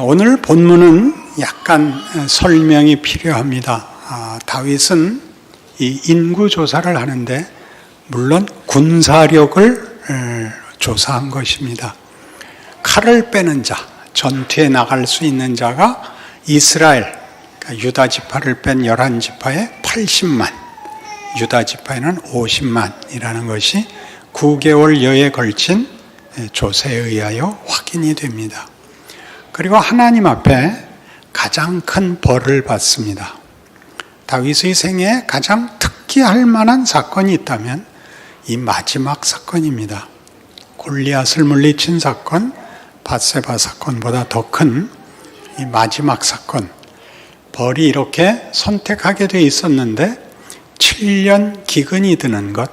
오늘 본문은 약간 설명이 필요합니다. 다윗은 이 인구 조사를 하는데 물론 군사력을 조사한 것입니다. 칼을 빼는 자, 전투에 나갈 수 있는 자가 이스라엘, 그러니까 유다 지파를 뺀 11지파에 80만, 유다 지파에는 50만이라는 것이 9개월여에 걸친 조사에 의하여 확인이 됩니다. 그리고 하나님 앞에 가장 큰 벌을 받습니다. 다윗의 생애에 가장 특기할 만한 사건이 있다면 이 마지막 사건입니다. 골리앗을 물리친 사건, 밧세바 사건보다 더 큰 이 마지막 사건. 벌이 이렇게 선택하게 돼 있었는데 7년 기근이 드는 것,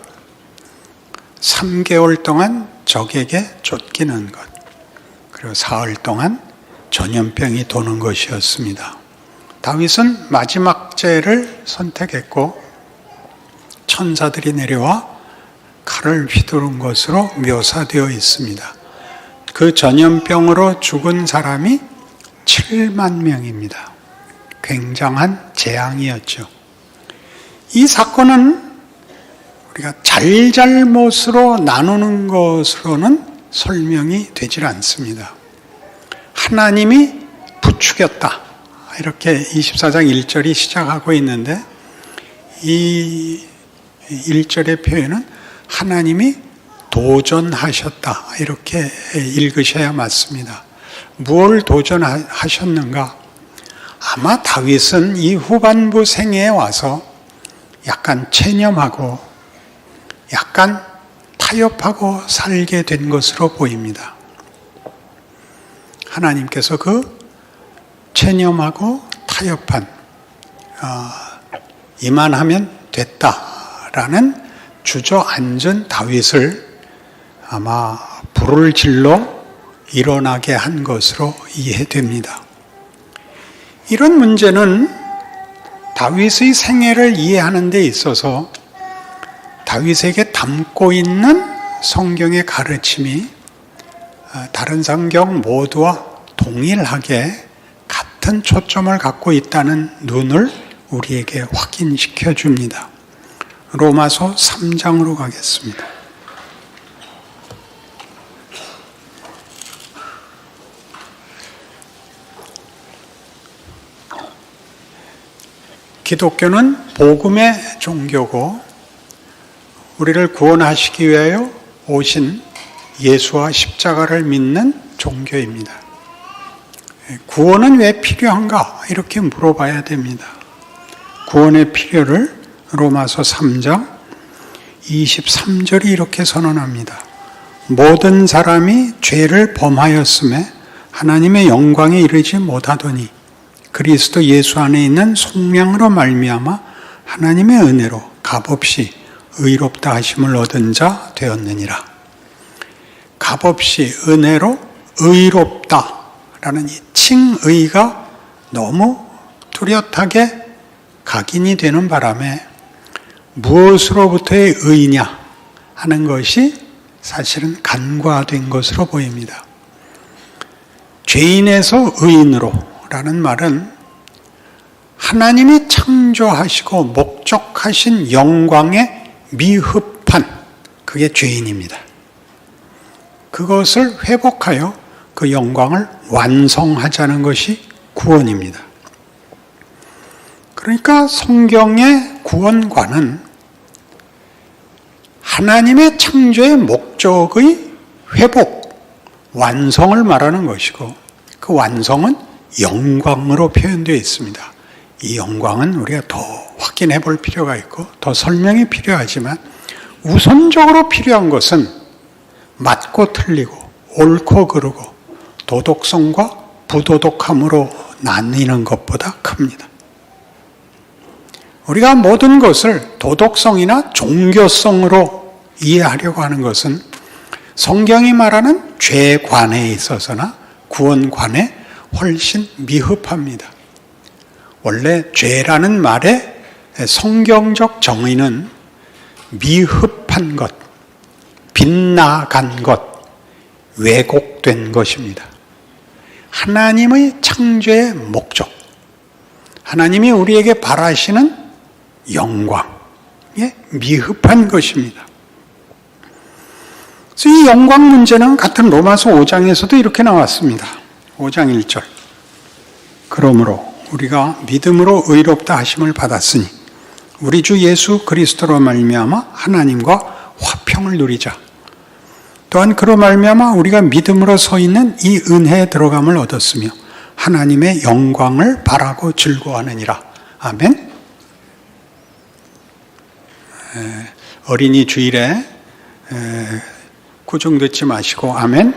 3개월 동안 적에게 쫓기는 것, 그리고 사흘 동안 전염병이 도는 것이었습니다. 다윗은 마지막 죄를 선택했고 천사들이 내려와 칼을 휘두른 것으로 묘사되어 있습니다. 그 전염병으로 죽은 사람이 7만 명입니다. 굉장한 재앙이었죠. 이 사건은 우리가 잘잘못으로 나누는 것으로는 설명이 되질 않습니다. 하나님이 부추겼다. 이렇게 24장 1절이 시작하고 있는데 이 1절의 표현은 하나님이 도전하셨다. 이렇게 읽으셔야 맞습니다. 무엇을 도전하셨는가? 아마 다윗은 이 후반부 생애에 와서 약간 체념하고 약간 타협하고 살게 된 것으로 보입니다. 하나님께서 그 체념하고 타협한 이만하면 됐다라는 주저앉은 다윗을 아마 불을 질러 일어나게 한 것으로 이해됩니다. 이런 문제는 다윗의 생애를 이해하는 데 있어서 다윗에게 담고 있는 성경의 가르침이 다른 성경 모두와 동일하게 같은 초점을 갖고 있다는 눈을 우리에게 확인시켜 줍니다. 로마서 3장으로 가겠습니다. 기독교는 복음의 종교고 우리를 구원하시기 위하여 오신 예수와 십자가를 믿는 종교입니다. 구원은 왜 필요한가? 이렇게 물어봐야 됩니다. 구원의 필요를 로마서 3장 23절이 이렇게 선언합니다. 모든 사람이 죄를 범하였음에 하나님의 영광에 이르지 못하더니 그리스도 예수 안에 있는 속량으로 말미암아 하나님의 은혜로 값없이 의롭다 하심을 얻은 자 되었느니라. 값없이 은혜로 의롭다라는 이 칭의가 너무 뚜렷하게 각인이 되는 바람에 무엇으로부터의 의냐 하는 것이 사실은 간과된 것으로 보입니다. 죄인에서 의인으로 라는 말은 하나님이 창조하시고 목적하신 영광에 미흡한 그게 죄인입니다. 그것을 회복하여 그 영광을 완성하자는 것이 구원입니다. 그러니까 성경의 구원관은 하나님의 창조의 목적의 회복, 완성을 말하는 것이고 그 완성은 영광으로 표현되어 있습니다. 이 영광은 우리가 더 확인해 볼 필요가 있고 더 설명이 필요하지만 우선적으로 필요한 것은 맞고 틀리고 옳고 그르고 도덕성과 부도덕함으로 나뉘는 것보다 큽니다. 우리가 모든 것을 도덕성이나 종교성으로 이해하려고 하는 것은 성경이 말하는 죄관에 있어서나 구원관에 훨씬 미흡합니다. 원래 죄라는 말의 성경적 정의는 미흡한 것, 빗나간 것, 왜곡된 것입니다. 하나님의 창조의 목적, 하나님이 우리에게 바라시는 영광에 미흡한 것입니다. 그래서 이 영광 문제는 같은 로마서 5장에서도 이렇게 나왔습니다. 5장 1절. 그러므로 우리가 믿음으로 의롭다 하심을 받았으니 우리 주 예수 그리스도로 말미암아 하나님과 화평을 누리자. 또한 그로 말미암아 우리가 믿음으로 서 있는 이 은혜에 들어감을 얻었으며 하나님의 영광을 바라고 즐거워하느니라. 아멘. 어린이 주일에 구중 듣지 마시고 아멘.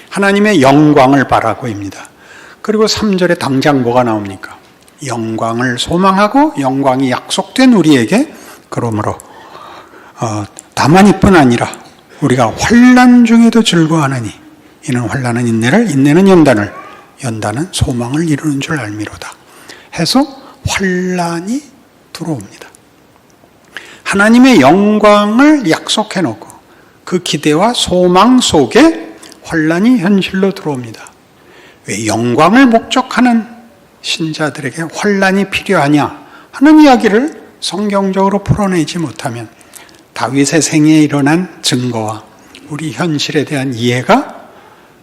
하나님의 영광을 바라고입니다. 그리고 3절에 당장 뭐가 나옵니까? 영광을 소망하고 영광이 약속된 우리에게 그러므로 다만 이뿐 아니라 우리가 환난 중에도 즐거워하느니 이는 환난은 인내를, 인내는 연단을, 연단은 소망을 이루는 줄 알미로다 해서 환난이 들어옵니다. 하나님의 영광을 약속해 놓고 그 기대와 소망 속에 환난이 현실로 들어옵니다. 왜 영광을 목적하는 신자들에게 환난이 필요하냐 하는 이야기를 성경적으로 풀어내지 못하면 다윗의 생애에 일어난 증거와 우리 현실에 대한 이해가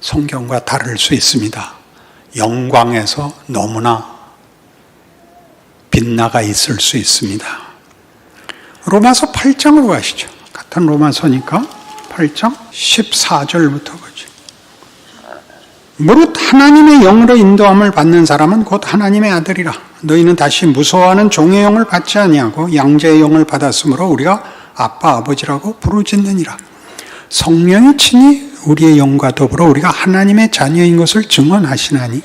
성경과 다를 수 있습니다. 영광에서 너무나 빗나가 있을 수 있습니다. 로마서 8장으로 가시죠. 같은 로마서니까 8장 14절부터 보죠. 무릇 하나님의 영으로 인도함을 받는 사람은 곧 하나님의 아들이라. 너희는 다시 무서워하는 종의 영을 받지 아니하고 양자의 영을 받았으므로 우리가 아빠 아버지라고 부르짖느니라. 성령이 친히 우리의 영과 더불어 우리가 하나님의 자녀인 것을 증언하시나니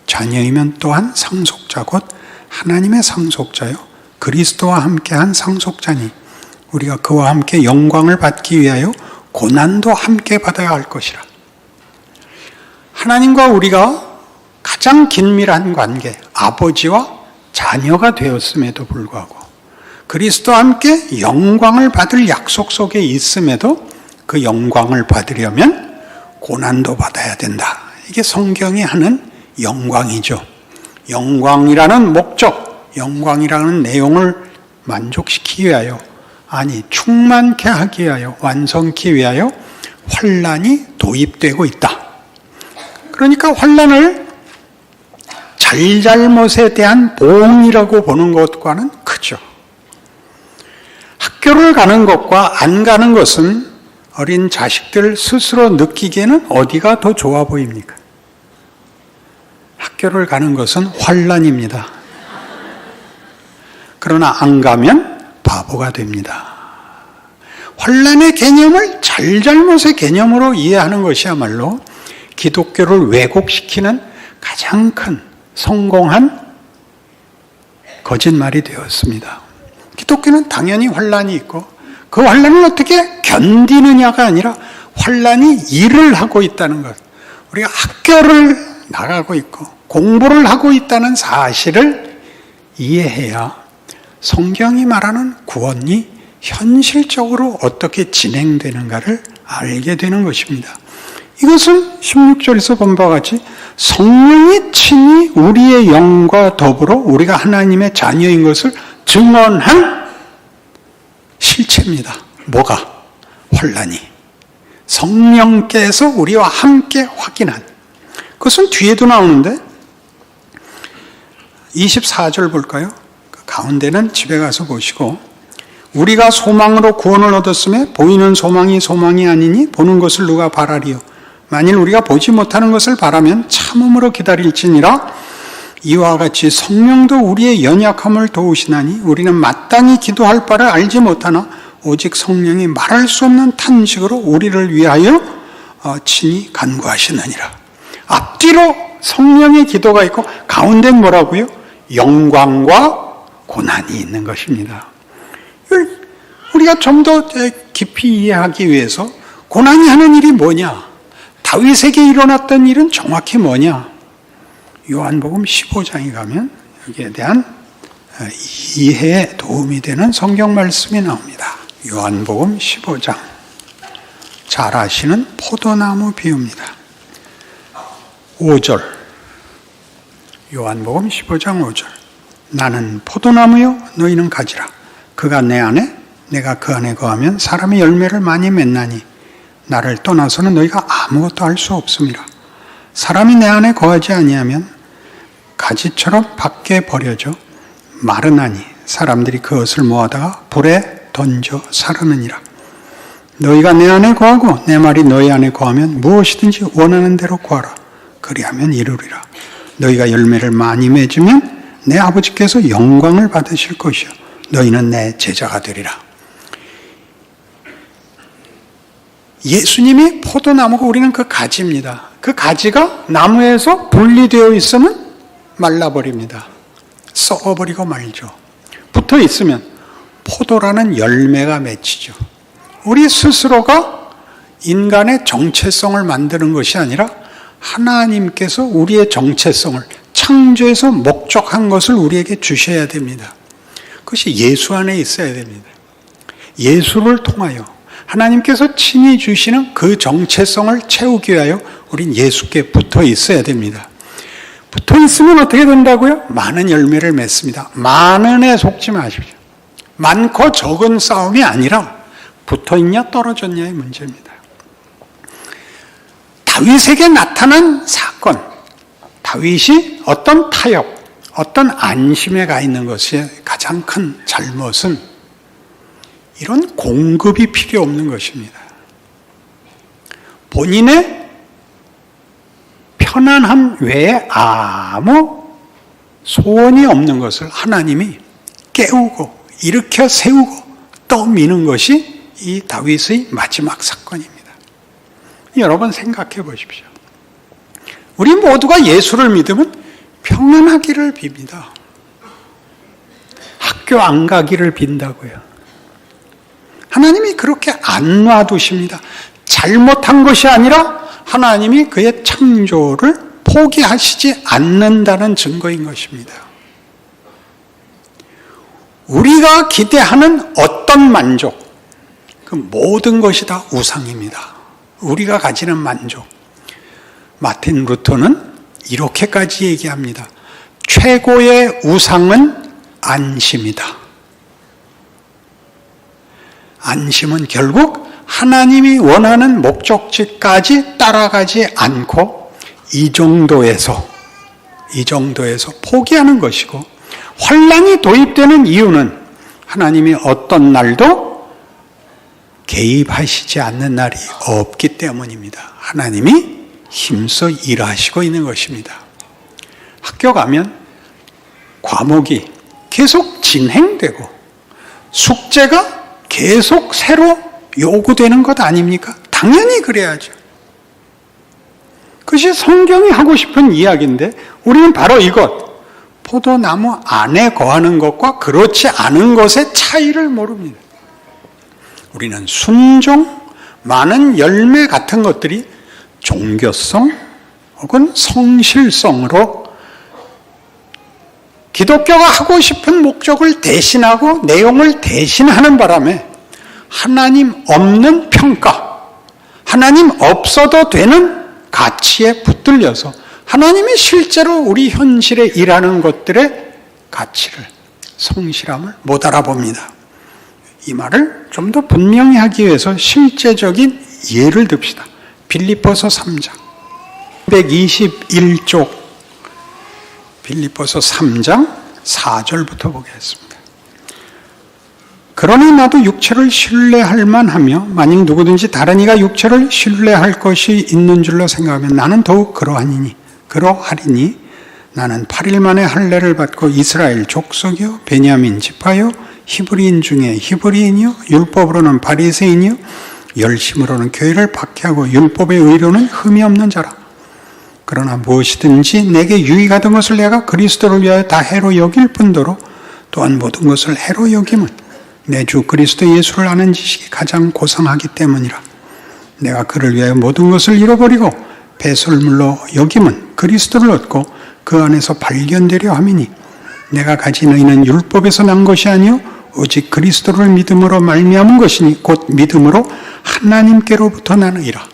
자녀이면 또한 상속자 곧 하나님의 상속자요 그리스도와 함께한 상속자니 우리가 그와 함께 영광을 받기 위하여 고난도 함께 받아야 할 것이라. 하나님과 우리가 가장 긴밀한 관계, 아버지와 자녀가 되었음에도 불구하고 그리스도와 함께 영광을 받을 약속 속에 있음에도 그 영광을 받으려면 고난도 받아야 된다. 이게 성경이 하는 영광이죠. 영광이라는 목적, 영광이라는 내용을 만족시키기 위하여, 아니 충만케 하기 위하여, 완성케 위하여 환난이 도입되고 있다. 그러니까 환난을 잘잘못에 대한 보응이라고 보는 것과는 크죠. 학교를 가는 것과 안 가는 것은 어린 자식들 스스로 느끼기에는 어디가 더 좋아 보입니까? 학교를 가는 것은 환난입니다. 그러나 안 가면 바보가 됩니다. 환난의 개념을 잘잘못의 개념으로 이해하는 것이야말로 기독교를 왜곡시키는 가장 큰 성공한 거짓말이 되었습니다. 기독교는 당연히 환난이 있고 그 환난을 어떻게 견디느냐가 아니라 환난이 일을 하고 있다는 것, 우리가 학교를 나가고 있고 공부를 하고 있다는 사실을 이해해야 성경이 말하는 구원이 현실적으로 어떻게 진행되는가를 알게 되는 것입니다. 이것은 16절에서 본 바와 같이 성령이 친히 우리의 영과 더불어 우리가 하나님의 자녀인 것을 증언한 실체입니다. 뭐가? 환난이. 성령께서 우리와 함께 확인한. 그것은 뒤에도 나오는데 24절 볼까요? 그 가운데는 집에 가서 보시고 우리가 소망으로 구원을 얻었음에 보이는 소망이 소망이 아니니 보는 것을 누가 바라리요. 만일 우리가 보지 못하는 것을 바라면 참음으로 기다릴지니라. 이와 같이 성령도 우리의 연약함을 도우시나니 우리는 마땅히 기도할 바를 알지 못하나 오직 성령이 말할 수 없는 탄식으로 우리를 위하여 친히 간구하시느니라. 앞뒤로 성령의 기도가 있고 가운데는 뭐라고요? 영광과 고난이 있는 것입니다. 우리가 좀 더 깊이 이해하기 위해서 고난이 하는 일이 뭐냐? 다윗에게 일어났던 일은 정확히 뭐냐? 요한복음 15장에 가면 여기에 대한 이해에 도움이 되는 성경 말씀이 나옵니다. 요한복음 15장. 잘 아시는 포도나무 비유입니다. 5절, 요한복음 15장 5절. 나는 포도나무요 너희는 가지라. 그가 내 안에 내가 그 안에 거하면 사람이 열매를 많이 맺나니 나를 떠나서는 너희가 아무것도 할 수 없음이라. 사람이 내 안에 거하지 아니하면 가지처럼 밖에 버려져 마르나니 사람들이 그것을 모아다가 불에 던져 사르느니라. 너희가 내 안에 거하고 내 말이 너희 안에 거하면 무엇이든지 원하는 대로 구하라. 그리하면 이루리라. 너희가 열매를 많이 맺으면 내 아버지께서 영광을 받으실 것이요 너희는 내 제자가 되리라. 예수님이 포도나무고 우리는 그 가지입니다. 그 가지가 나무에서 분리되어 있으면 말라버립니다. 썩어버리고 말죠. 붙어 있으면 포도라는 열매가 맺히죠. 우리 스스로가 인간의 정체성을 만드는 것이 아니라 하나님께서 우리의 정체성을 창조해서 목적한 것을 우리에게 주셔야 됩니다. 그것이 예수 안에 있어야 됩니다. 예수를 통하여 하나님께서 친히 주시는 그 정체성을 채우기 위하여 우린 예수께 붙어 있어야 됩니다. 붙어 있으면 어떻게 된다고요? 많은 열매를 맺습니다. 많은에 속지 마십시오. 많고 적은 싸움이 아니라 붙어 있냐 떨어졌냐의 문제입니다. 다윗에게 나타난 사건, 다윗이 어떤 타협, 어떤 안심에 가 있는 것이 가장 큰 잘못은 이런 공급이 필요 없는 것입니다. 본인의 편안함 외에 아무 소원이 없는 것을 하나님이 깨우고 일으켜 세우고 떠미는 것이 이 다윗의 마지막 사건입니다. 여러분 생각해 보십시오. 우리 모두가 예수를 믿으면 평안하기를 빕니다. 학교 안 가기를 빈다고요. 하나님이 그렇게 안 놔두십니다. 잘못한 것이 아니라 하나님이 그의 창조를 포기하시지 않는다는 증거인 것입니다. 우리가 기대하는 어떤 만족, 그 모든 것이 다 우상입니다. 우리가 가지는 만족. 마틴 루터는 이렇게까지 얘기합니다. 최고의 우상은 안심이다. 안심은 결국 하나님이 원하는 목적지까지 따라가지 않고 이 정도에서 포기하는 것이고, 환난이 도입되는 이유는 하나님이 어떤 날도 개입하시지 않는 날이 없기 때문입니다. 하나님이 힘써 일하시고 있는 것입니다. 학교 가면 과목이 계속 진행되고 숙제가 계속 새로 요구되는 것 아닙니까? 당연히 그래야죠. 그것이 성경이 하고 싶은 이야기인데 우리는 바로 이것, 포도나무 안에 거하는 것과 그렇지 않은 것의 차이를 모릅니다. 우리는 순종, 많은 열매 같은 것들이 종교성 혹은 성실성으로 기독교가 하고 싶은 목적을 대신하고 내용을 대신하는 바람에 하나님 없는 평가, 하나님 없어도 되는 가치에 붙들려서 하나님이 실제로 우리 현실에 일하는 것들의 가치를, 성실함을 못 알아봅니다. 이 말을 좀 더 분명히 하기 위해서 실제적인 예를 듭시다. 빌립보서 3장 121쪽 빌립보서 3장 4절부터 보겠습니다. 그러니 나도 육체를 신뢰할 만하며 만약 누구든지 다른 이가 육체를 신뢰할 것이 있는 줄로 생각하면 나는 더욱 그러하리니 나는 8일 만에 할례를 받고 이스라엘 족속이요 베냐민 지파요 히브리인 중에 히브리인이요 율법으로는 바리새인이요 열심으로는 교회를 박해하고 율법의 의로는 흠이 없는 자라. 그러나 무엇이든지 내게 유익하던 것을 내가 그리스도를 위하여 다 해로 여길 뿐더러 또한 모든 것을 해로 여김은 내 주 그리스도 예수를 아는 지식이 가장 고상하기 때문이라. 내가 그를 위하여 모든 것을 잃어버리고 배설물로 여김은 그리스도를 얻고 그 안에서 발견되려 함이니 내가 가진 의는 율법에서 난 것이 아니요 오직 그리스도를 믿음으로 말미암은 것이니 곧 믿음으로 하나님께로부터 나는 이라.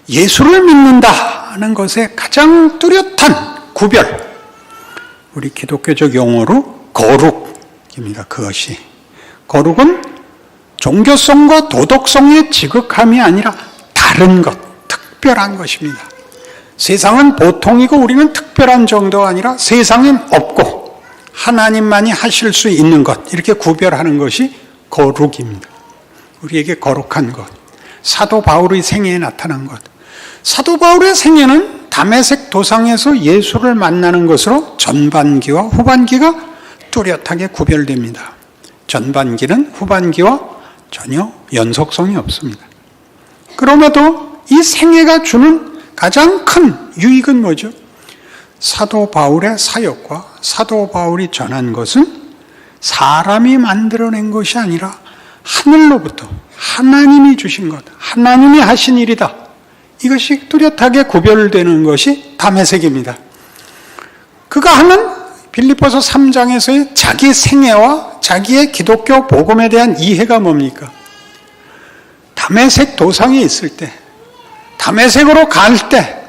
예수를 믿는다. 하는 것의 가장 뚜렷한 구별, 우리 기독교적 용어로 거룩입니다. 그것이 거룩은 종교성과 도덕성의 지극함이 아니라 다른 것, 특별한 것입니다. 세상은 보통이고 우리는 특별한 정도가 아니라 세상엔 없고 하나님만이 하실 수 있는 것, 이렇게 구별하는 것이 거룩입니다. 우리에게 거룩한 것, 사도 바울의 생애에 나타난 것. 사도 바울의 생애는 다메섹 도상에서 예수를 만나는 것으로 전반기와 후반기가 뚜렷하게 구별됩니다. 전반기는 후반기와 전혀 연속성이 없습니다. 그럼에도 이 생애가 주는 가장 큰 유익은 뭐죠? 사도 바울의 사역과 사도 바울이 전한 것은 사람이 만들어낸 것이 아니라 하늘로부터 하나님이 주신 것, 하나님이 하신 일이다. 이것이 뚜렷하게 구별되는 것이 다메섹입니다. 그가 하는 빌립보서 3장에서의 자기 생애와 자기의 기독교 복음에 대한 이해가 뭡니까? 다메섹 도상에 있을 때, 다메섹으로 갈 때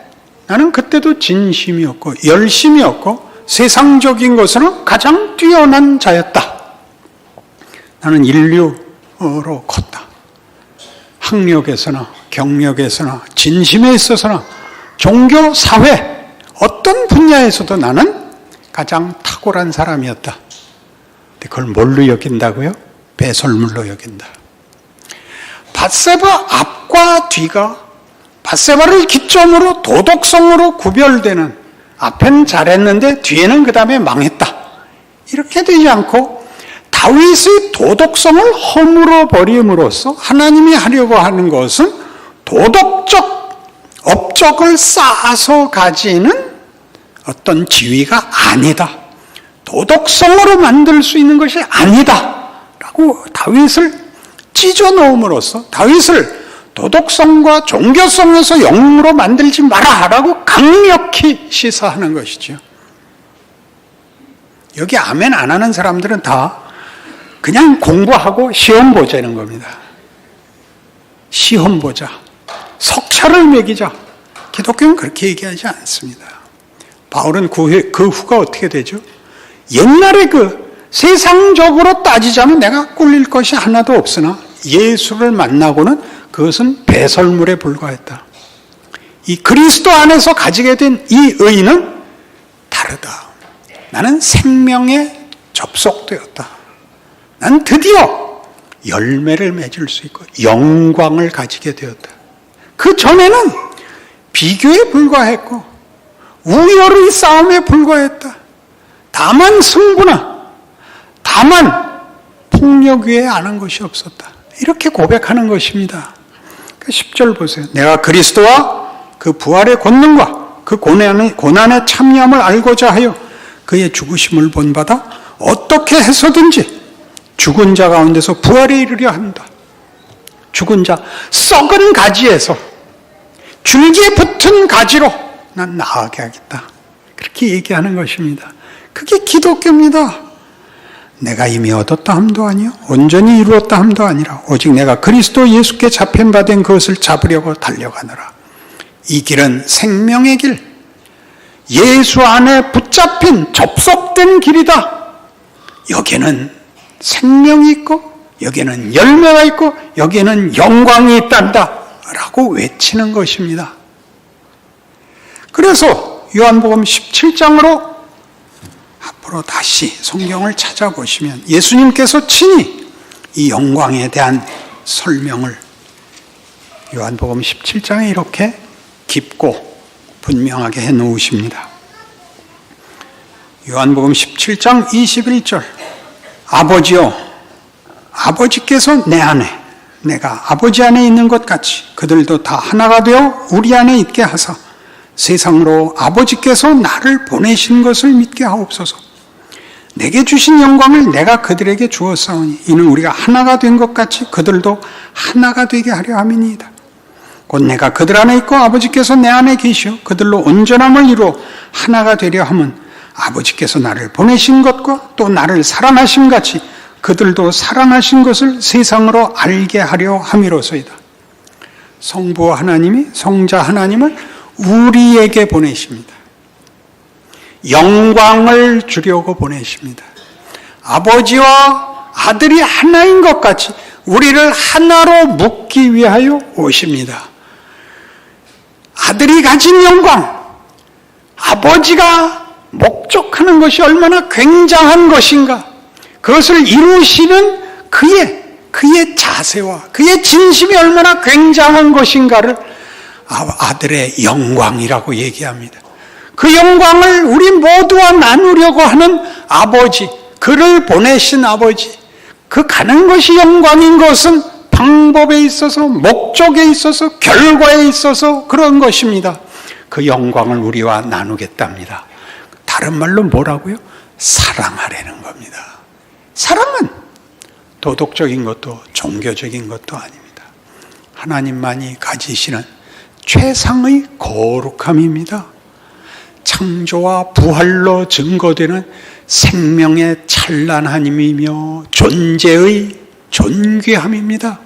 나는 그때도 진심이었고 열심이었고 세상적인 것으로는 가장 뛰어난 자였다. 나는 인류로 컸다. 학력에서나 경력에서나 진심에 있어서나 종교, 사회 어떤 분야에서도 나는 가장 탁월한 사람이었다. 근데 그걸 뭘로 여긴다고요? 배설물로 여긴다. 밧세바 앞과 뒤가 밧세바를 기점으로 도덕성으로 구별되는, 앞에는 잘했는데 뒤에는 그 다음에 망했다. 이렇게 되지 않고 다윗의 도덕성을 허물어 버림으로써 하나님이 하려고 하는 것은 도덕적 업적을 쌓아서 가지는 어떤 지위가 아니다. 도덕성으로 만들 수 있는 것이 아니다. 라고 다윗을 찢어 놓음으로써 다윗을 도덕성과 종교성에서 영웅으로 만들지 마라 라고 강력히 시사하는 것이죠. 여기 아멘 안 하는 사람들은 다 그냥 공부하고 시험 보자는 겁니다. 시험 보자. 석차를 매기자. 기독교는 그렇게 얘기하지 않습니다. 바울은 그 후가 어떻게 되죠? 옛날에 세상적으로 따지자면 내가 꿀릴 것이 하나도 없으나 예수를 만나고는 그것은 배설물에 불과했다. 이 그리스도 안에서 가지게 된 이 의는 다르다. 나는 생명에 접속되었다. 난 드디어 열매를 맺을 수 있고 영광을 가지게 되었다. 그 전에는 비교에 불과했고 우열의 싸움에 불과했다. 다만 승부나 다만 폭력 위에 아는 것이 없었다. 이렇게 고백하는 것입니다. 10절 보세요. 내가 그리스도와 그 부활의 권능과 그 고난의 참여함을 알고자 하여 그의 죽으심을 본받아 어떻게 해서든지 죽은 자 가운데서 부활에 이르려 한다. 죽은 자, 썩은 가지에서 줄기에 붙은 가지로 난 나아가게 하겠다. 그렇게 얘기하는 것입니다. 그게 기독교입니다. 내가 이미 얻었다 함도 아니요 온전히 이루었다 함도 아니라 오직 내가 그리스도 예수께 잡힌 바 된 그것을 잡으려고 달려가노라. 이 길은 생명의 길, 예수 안에 붙잡힌 접속된 길이다. 여기에는 생명이 있고 여기에는 열매가 있고 여기에는 영광이 있단다 라고 외치는 것입니다. 그래서 요한복음 17장으로 앞으로 다시 성경을 찾아보시면 예수님께서 친히 이 영광에 대한 설명을 요한복음 17장에 이렇게 깊고 분명하게 해놓으십니다. 요한복음 17장 21절 아버지여 아버지께서 내 안에 내가 아버지 안에 있는 것 같이 그들도 다 하나가 되어 우리 안에 있게 하사 세상으로 아버지께서 나를 보내신 것을 믿게 하옵소서. 내게 주신 영광을 내가 그들에게 주었사오니 이는 우리가 하나가 된 것 같이 그들도 하나가 되게 하려 함이니이다. 곧 내가 그들 안에 있고 아버지께서 내 안에 계시어 그들로 온전함을 이루어 하나가 되려 함은 아버지께서 나를 보내신 것과 또 나를 사랑하심 같이 그들도 사랑하신 것을 세상으로 알게 하려 함이로소이다. 성부 하나님이 성자 하나님을 우리에게 보내십니다. 영광을 주려고 보내십니다. 아버지와 아들이 하나인 것 같이 우리를 하나로 묶기 위하여 오십니다. 아들이 가진 영광, 아버지가 목적하는 것이 얼마나 굉장한 것인가, 그것을 이루시는 그의 자세와 그의 진심이 얼마나 굉장한 것인가를 아들의 영광이라고 얘기합니다. 그 영광을 우리 모두와 나누려고 하는 아버지, 그를 보내신 아버지, 그 가는 것이 영광인 것은 방법에 있어서, 목적에 있어서, 결과에 있어서 그런 것입니다. 그 영광을 우리와 나누겠답니다. 다른 말로 뭐라고요? 사랑하라는 겁니다. 사랑은 도덕적인 것도 종교적인 것도 아닙니다. 하나님만이 가지시는 최상의 거룩함입니다. 창조와 부활로 증거되는 생명의 찬란함이며 존재의 존귀함입니다.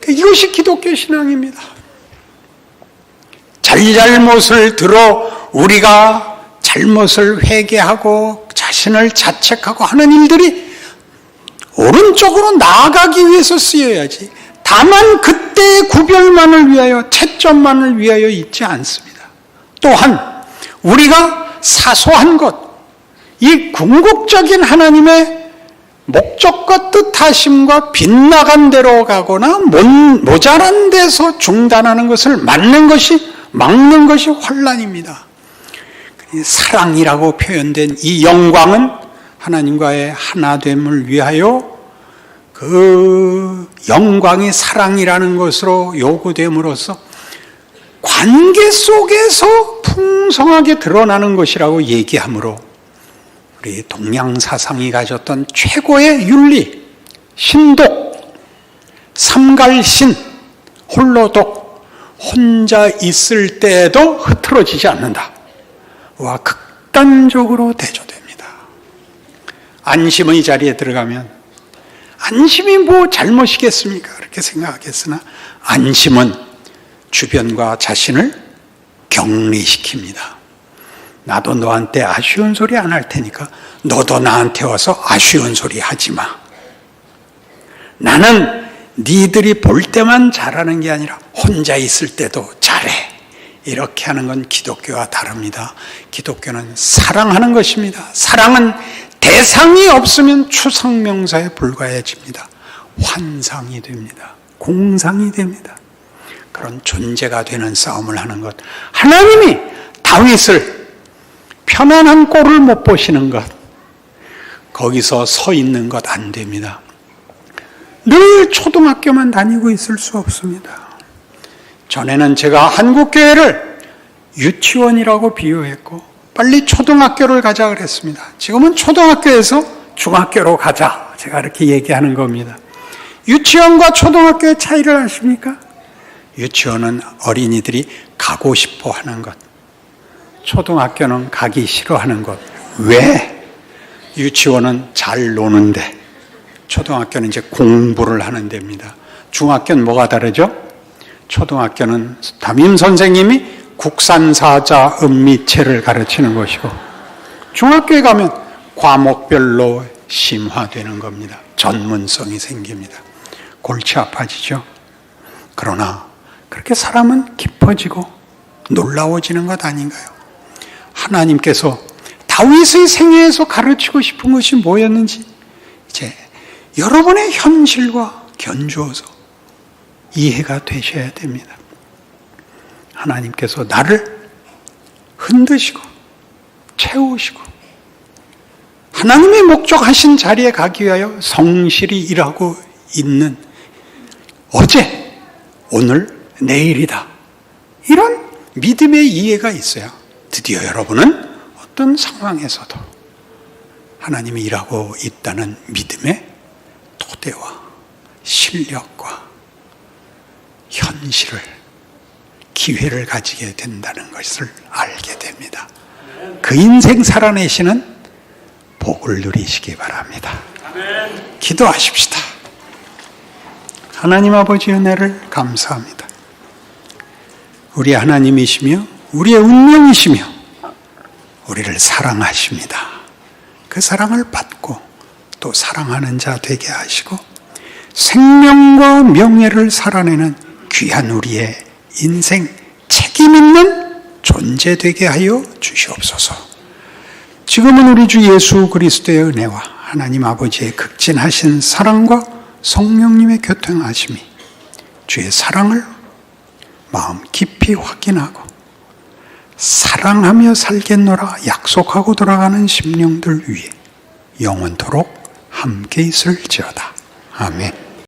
이것이 기독교 신앙입니다. 잘잘못을 들어 우리가 잘못을 회개하고 자신을 자책하고 하는 일들이 오른쪽으로 나아가기 위해서 쓰여야지, 다만 그때의 구별만을 위하여, 채점만을 위하여 있지 않습니다. 또한 우리가 사소한 것, 이 궁극적인 하나님의 목적과 뜻하심과 빗나간 대로 가거나 모자란 데서 중단하는 것을 막는 것이 혼란입니다. 사랑이라고 표현된 이 영광은 하나님과의 하나됨을 위하여 그 영광이 사랑이라는 것으로 요구됨으로써 관계 속에서 풍성하게 드러나는 것이라고 얘기하므로 우리 동양 사상이 가졌던 최고의 윤리, 신독, 삼갈신, 홀로독, 혼자 있을 때에도 흐트러지지 않는다 와 극단적으로 대조됩니다. 안심의 자리에 들어가면 안심이 뭐 잘못이겠습니까? 그렇게 생각하겠으나 안심은 주변과 자신을 격리시킵니다. 나도 너한테 아쉬운 소리 안 할 테니까 너도 나한테 와서 아쉬운 소리 하지 마. 나는 니들이 볼 때만 잘하는 게 아니라 혼자 있을 때도 잘해. 이렇게 하는 건 기독교와 다릅니다. 기독교는 사랑하는 것입니다. 사랑은 대상이 없으면 추상명사에 불과해집니다. 환상이 됩니다. 공상이 됩니다. 그런 존재가 되는 싸움을 하는 것. 하나님이 다윗을 편안한 꼴을 못 보시는 것, 거기서 서 있는 것 안 됩니다. 늘 초등학교만 다니고 있을 수 없습니다. 전에는 제가 한국교회를 유치원이라고 비유했고 빨리 초등학교를 가자 그랬습니다. 지금은 초등학교에서 중학교로 가자, 제가 이렇게 얘기하는 겁니다. 유치원과 초등학교의 차이를 아십니까? 유치원은 어린이들이 가고 싶어 하는 것, 초등학교는 가기 싫어하는 것. 왜? 유치원은 잘 노는데 초등학교는 이제 공부를 하는 데입니다. 중학교는 뭐가 다르죠? 초등학교는 담임 선생님이 국산사자 음미체를 가르치는 것이고 중학교에 가면 과목별로 심화되는 겁니다. 전문성이 생깁니다. 골치 아파지죠. 그러나 그렇게 사람은 깊어지고 놀라워지는 것 아닌가요? 하나님께서 다윗의 생애에서 가르치고 싶은 것이 뭐였는지 이제 여러분의 현실과 견주어서 이해가 되셔야 됩니다. 하나님께서 나를 흔드시고 채우시고 하나님의 목적하신 자리에 가기 위하여 성실히 일하고 있는 어제, 오늘, 내일이다. 이런 믿음의 이해가 있어야 드디어 여러분은 어떤 상황에서도 하나님이 일하고 있다는 믿음의 토대와 실력과 현실을, 기회를 가지게 된다는 것을 알게 됩니다. 그 인생 살아내시는 복을 누리시기 바랍니다. 기도하십시다. 하나님 아버지 은혜를 감사합니다. 우리 하나님이시며 우리의 운명이시며 우리를 사랑하십니다. 그 사랑을 받고 또 사랑하는 자 되게 하시고 생명과 명예를 살아내는 귀한 우리의 인생 책임 있는 존재 되게 하여 주시옵소서. 지금은 우리 주 예수 그리스도의 은혜와 하나님 아버지의 극진하신 사랑과 성령님의 교통하심이 주의 사랑을 마음 깊이 확인하고 사랑하며 살겠노라 약속하고 돌아가는 심령들 위해 영원토록 함께 있을지어다. 아멘.